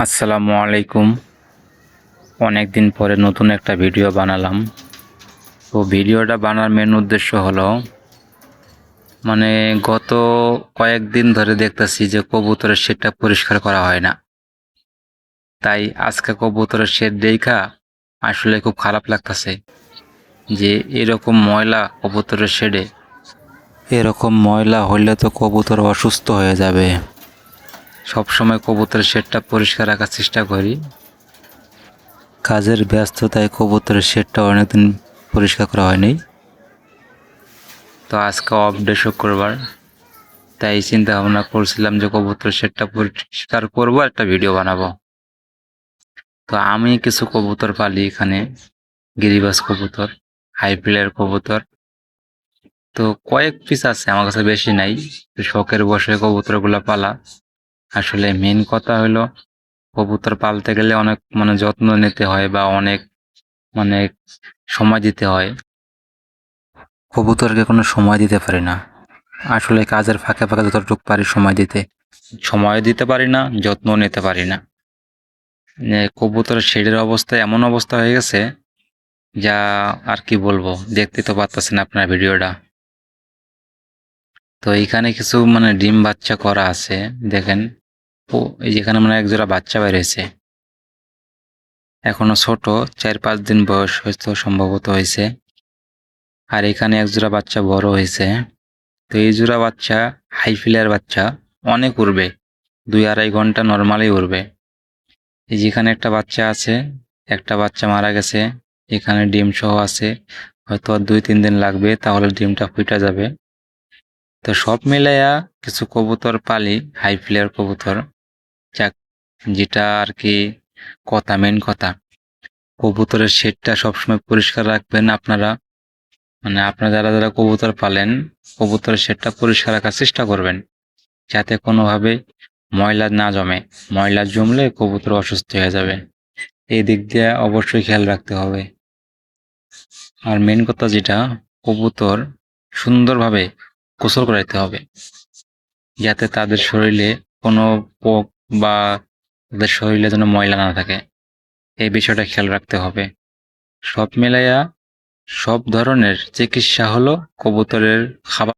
আসসালামু আলাইকুম। অনেক দিন পরে নতুন একটা ভিডিও বানালাম। তো ভিডিওটা বানার মেন উদ্দেশ্য হলো মানে গত কয়েকদিন ধরে দেখতেছি যে কবুতরের শেডটা পরিষ্কার করা হয় না। তাই আজকে কবুতরের শেড দেখা আসলে খুব খারাপ লাগতেছে যে এরকম ময়লা কবুতরের শেডে। এরকম ময়লা হইলে তো কবুতর অসুস্থ হয়ে যাবে। সবসময় কবুতরের শেডটা পরিষ্কার রাখার চেষ্টা করি। কাজের ব্যস্ততায় কবুতরের শেডটা অনেকদিন পরিষ্কার করা হয়নি। তো আজকে অফ ডে শুক্রবার, তাই চিন্তা ভাবনা করছিলাম যে কবুতরের শেডটা পরিষ্কার করবো, একটা ভিডিও বানাবো। তো আমি কিছু কবুতর পালি এখানে, গিরিবাজ কবুতর, হাই প্লেয়ার কবুতর। তো কয়েক পিস আছে, আমার কাছে বেশি নাই। তো শখের বসে কবুতরগুলো পালা। আসলে মেন কথা হলো কবুতর পালতে গেলে অনেক যত্ন নিতে হয় বা অনেক মানে সময় দিতে হয়। কবুতরকে কোনো সময় দিতে পারি না। আসলে কাজের ফাঁকে ফাঁকে যতটুকু পারি সময় দিতে পারি না, যত্ন নিতে পারি না। কবুতরের শেডের অবস্থা এমন অবস্থা হয়ে গেছে যা আর কি বলবো, দেখতে তো পারতেছেন আপনার ভিডিওটা। তো এইখানে কিছু ডিম বাচ্চা করা আছে, দেখেন। এই যেখানে এক জোড়া বাচ্চা বের হয়েছে, এখনো ছোট, 4-5 দিন বয়স হয়তো সম্ভবত হয়েছে। আর এখানে এক জোড়া বাচ্চা বড় হয়েছে। তো এই জোড়া বাচ্চা হাই ফ্লেয়ার বাচ্চা, অনেক উড়বে, 2-2.5 ঘন্টা নর্মালি উড়বে। এই যেখানে একটা বাচ্চা আছে, একটা বাচ্চা মারা গেছে, এখানে ডিম সহ আছে, হয়তো আর 2-3 দিন লাগবে, তাহলে ডিমটা ফুটে যাবে। তো সব মিলাইয়া কিছু কবুতর পালি, হাই ফ্লেয়ার কবুতর। যাক, যেটা আর কি মেন কথা, কবুতরের শেডটা সবসময় পরিষ্কার রাখবেন আপনারা। আপনারা যারা যারা কবুতর পালেন, কবুতরের শেডটা পরিষ্কার রাখার চেষ্টা করবেন, যাতে কোনোভাবে ময়লা না জমে। ময়লা জমলে কবুতর অসুস্থ হয়ে যাবে। এই দিক দিয়ে অবশ্যই খেয়াল রাখতে হবে। আর মেন কথা যেটা, কবুতর সুন্দরভাবে গোসল করাইতে হবে, যাতে তাদের শরীরে কোনো পোক বা তাদের শরীরে যেন ময়লা না থাকে। এই বিষয়টা খেয়াল রাখতে হবে। সব মিলাইয়া সব ধরনের চিকিৎসা হলো কবুতরের খাবার।